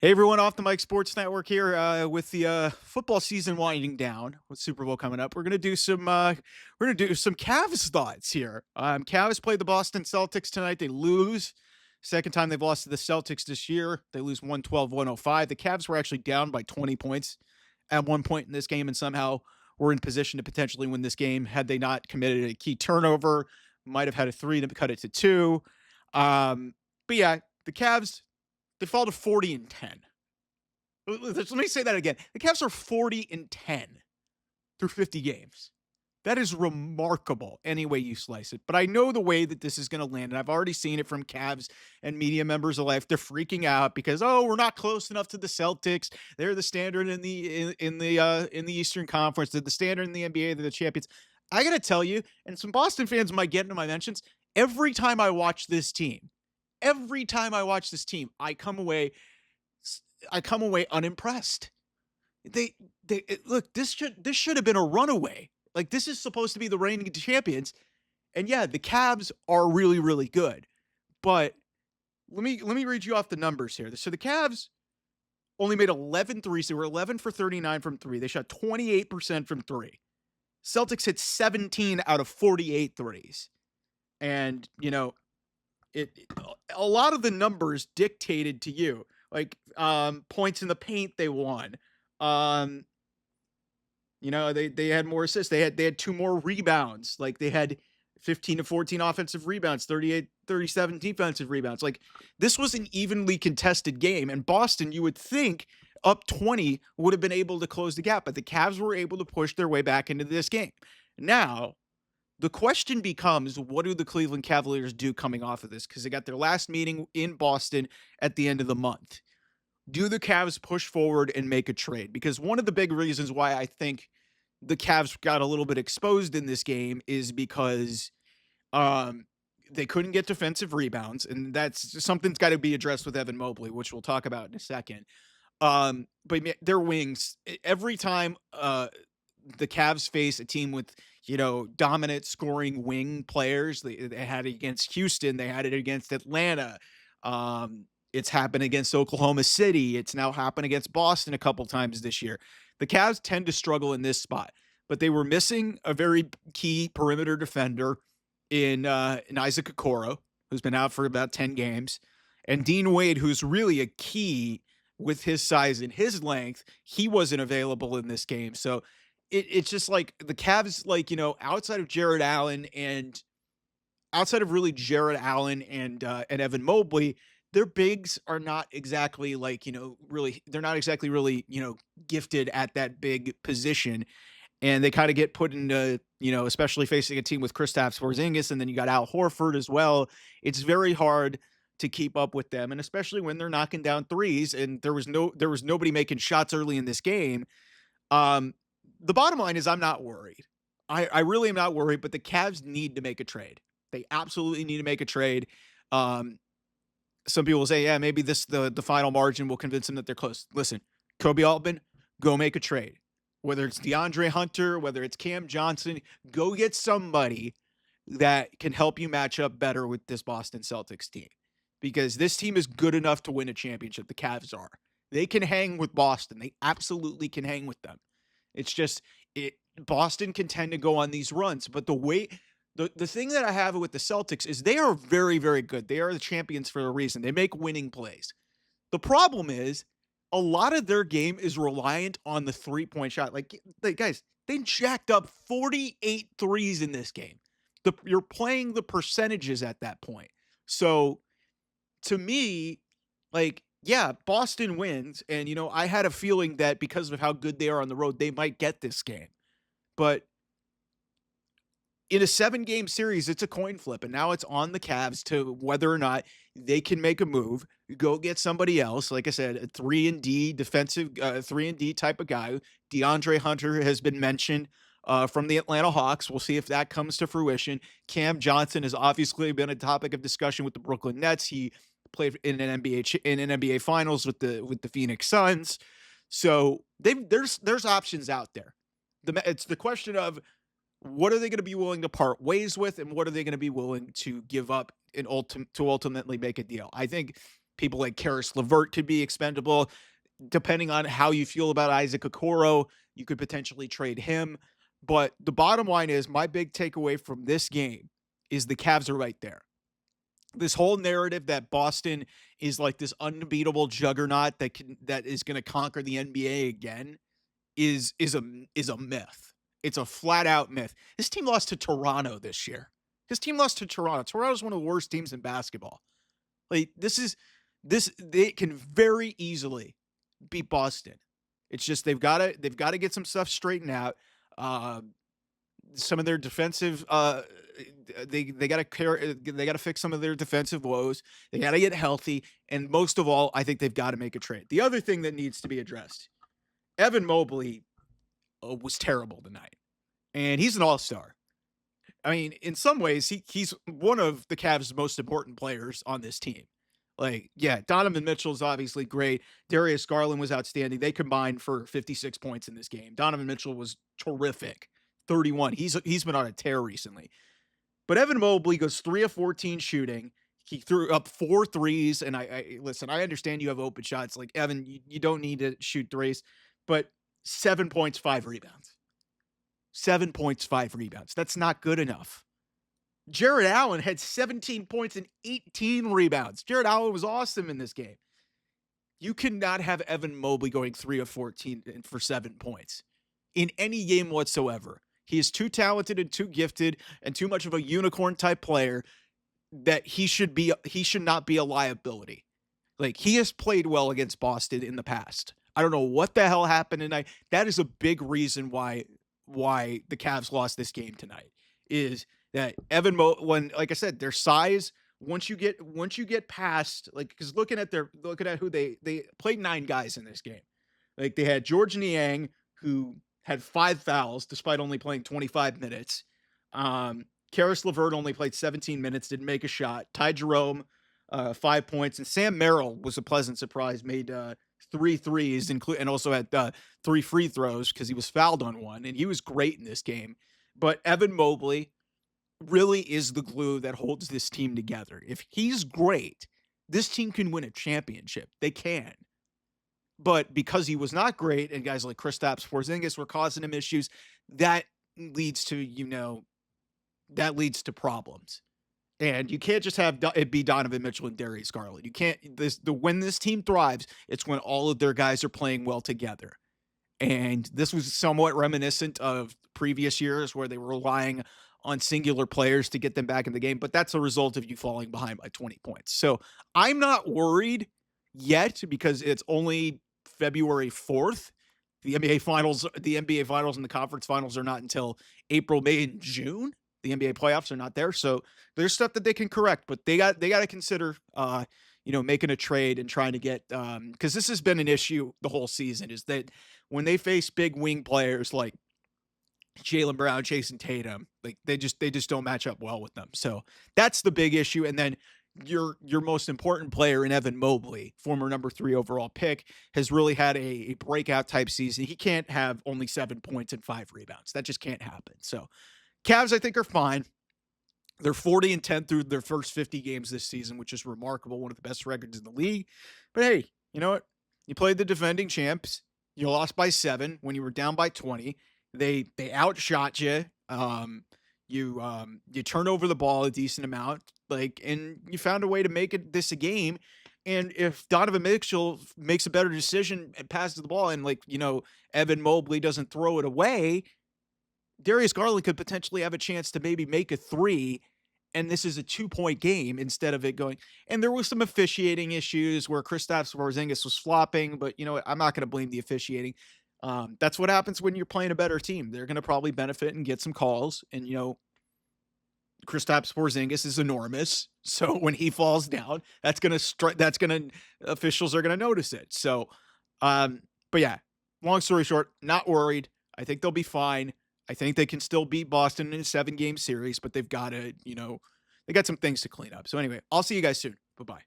Hey everyone, off the Mike Sports Network here with the football season winding down with Super Bowl coming up. We're gonna do some Cavs thoughts here. Cavs played the Boston Celtics tonight. They lose. Second time they've lost to the Celtics this year. They lose 112-105. The Cavs were actually down by 20 points at one point in this game and somehow were in position to potentially win this game had they not committed a key turnover. Might have had a three to cut it to two. But yeah, the Cavs they fall to 40-10. Let me say that again. The Cavs are 40-10 through 50 games. That is remarkable any way you slice it. But I know the way that this is going to land, and I've already seen it from Cavs and media members alike. They're freaking out because we're not close enough to the Celtics. They're the standard in the Eastern Conference. They're the standard in the NBA. They're the champions. I got to tell you, and some Boston fans might get into my mentions. Every time I watch this team, I come away unimpressed. They look, this should have been a runaway. Like this is supposed to be the reigning champions. And yeah, the Cavs are really really good. But let me read you off the numbers here. So the Cavs only made 11 threes. They were 11 for 39 from 3. They shot 28% from 3. Celtics hit 17 out of 48 threes. And, a lot of the numbers dictated to you like points in the paint they won. Um, they had more assists. They had two more rebounds. Like they had 15 to 14 offensive rebounds, 38-37 defensive rebounds. Like this was an evenly contested game. And Boston, you would think up 20 would have been able to close the gap, but the Cavs were able to push their way back into this game. Now, the question becomes, what do the Cleveland Cavaliers do coming off of this? Because they got their last meeting in Boston at the end of the month. Do the Cavs push forward and make a trade? Because one of the big reasons why I think the Cavs got a little bit exposed in this game is because they couldn't get defensive rebounds, and that's something's got to be addressed with Evan Mobley, which we'll talk about in a second. But their wings, every time the Cavs face a team with dominant scoring wing players. They had it against Houston. They had it against Atlanta. It's happened against Oklahoma City. It's now happened against Boston a couple times this year. The Cavs tend to struggle in this spot, but they were missing a very key perimeter defender in Isaac Okoro, who's been out for about 10 games, and Dean Wade, who's really a key with his size and his length. He wasn't available in this game. So it's just like the Cavs, outside of Jared Allen and outside of really Jared Allen and Evan Mobley, their bigs are not exactly they're not exactly really, gifted at that big position. And they kind of get put into, especially facing a team with Kristaps Porzingis, and then you got Al Horford as well. It's very hard to keep up with them, and especially when they're knocking down threes. And there was nobody making shots early in this game. The bottom line is I'm not worried. I really am not worried, but the Cavs need to make a trade. They absolutely need to make a trade. Some people will say, yeah, maybe the final margin will convince them that they're close. Listen, Kobe Altman, go make a trade. Whether it's DeAndre Hunter, whether it's Cam Johnson, go get somebody that can help you match up better with this Boston Celtics team. Because this team is good enough to win a championship. The Cavs are. They can hang with Boston. They absolutely can hang with them. It's just Boston can tend to go on these runs, but the thing that I have with the Celtics is they are very, very good. They are the champions for a reason. They make winning plays. The problem is a lot of their game is reliant on the three-point shot. Like guys, they jacked up 48 threes in this game. You're playing the percentages at that point. So to me, yeah, Boston wins. And, I had a feeling that because of how good they are on the road, they might get this game. But in a 7-game series, it's a coin flip. And now it's on the Cavs to whether or not they can make a move, go get somebody else. Like I said, a 3-and-D defensive, 3-and-D type of guy. DeAndre Hunter has been mentioned from the Atlanta Hawks. We'll see if that comes to fruition. Cam Johnson has obviously been a topic of discussion with the Brooklyn Nets. He played in an NBA Finals with the Phoenix Suns. So there's options out there. It's the question of what are they going to be willing to part ways with, and what are they going to be willing to give up to ultimately make a deal. I think People like Karis LeVert could be expendable. Depending on how you feel about Isaac Okoro, you could potentially trade him. But the bottom line is my big takeaway from this game is the Cavs are right there. This whole narrative that Boston is like this unbeatable juggernaut that is going to conquer the NBA again is a myth. It's a flat out myth. This team lost to Toronto this year. This team lost to Toronto. Toronto's one of the worst teams in basketball. Like this they can very easily beat Boston. It's just they've got to get some stuff straightened out. Uh, some of their defensive they got to fix some of their defensive woes. They got to get healthy, and most of all, I think they've got to make a trade. The other thing that needs to be addressed: Evan Mobley was terrible tonight, and he's an all-star. I mean, in some ways, he's one of the Cavs' most important players on this team. Like, yeah, Donovan Mitchell's obviously great. Darius Garland was outstanding. They combined for 56 points in this game. Donovan Mitchell was terrific. 31. He's been on a tear recently. But Evan Mobley goes 3 of 14 shooting. He threw up 4 threes. And I listen, I understand you have open shots. Like, Evan, you don't need to shoot threes, but 7 points, 5 rebounds. 7 points, 5 rebounds. That's not good enough. Jared Allen had 17 points and 18 rebounds. Jared Allen was awesome in this game. You cannot have Evan Mobley going 3 of 14 for 7 points in any game whatsoever. He is too talented and too gifted and too much of a unicorn type player that he should not be a liability. Like, he has played well against Boston in the past. I don't know what the hell happened tonight. That is a big reason why the Cavs lost this game tonight, is that when, like I said, their size, once you get past, like, because looking at who they played 9 guys in this game. Like, they had George Niang, who had 5 fouls despite only playing 25 minutes. Karis LeVert only played 17 minutes, didn't make a shot. Ty Jerome, 5 points, and Sam Merrill was a pleasant surprise, made 3 threes, and also had 3 free throws because he was fouled on one, and he was great in this game. But Evan Mobley really is the glue that holds this team together. If he's great, this team can win a championship. They can. But because he was not great, and guys like Kristaps Porzingis were causing him issues, that leads to problems. And you can't just have it be Donovan Mitchell and Darius Garland. You can't. When this team thrives, it's when all of their guys are playing well together. And this was somewhat reminiscent of previous years where they were relying on singular players to get them back in the game. But that's a result of you falling behind by 20 points. So I'm not worried yet because it's only February 4th. The NBA Finals and the conference finals are not until April, May, and June. The NBA playoffs are not there. So there's stuff that they can correct, but they got to consider making a trade and trying to get because this has been an issue the whole season, is that when they face big wing players like Jaylen Brown, Jason Tatum, like they just don't match up well with them. So that's the big issue. And then your most important player in Evan Mobley, former number 3 overall pick, has really had a breakout type season. He can't have only 7 points and 5 rebounds. That just can't happen. So Cavs, I think, are fine. They're 40-10 through their first 50 games this season, which is remarkable. One of the best records in the league. But hey, you know what? You played the defending champs. You lost by 7 when you were down by 20. They outshot you. You turn over the ball a decent amount, and you found a way to make this a game. And if Donovan Mitchell makes a better decision and passes the ball, and Evan Mobley doesn't throw it away, Darius Garland could potentially have a chance to maybe make a 3, and this is a 2-point game instead of it going. And there was some officiating issues where Kristaps Porzingis was flopping, but I'm not going to blame the officiating. That's what happens when you're playing a better team. They're going to probably benefit and get some calls, and Kristaps Porzingis is enormous, so when he falls down, officials are going to notice it. So, but yeah, long story short, not worried. I think they'll be fine. I think they can still beat Boston in a 7-game series, but they've got to, they got some things to clean up. So anyway, I'll see you guys soon. Bye-bye.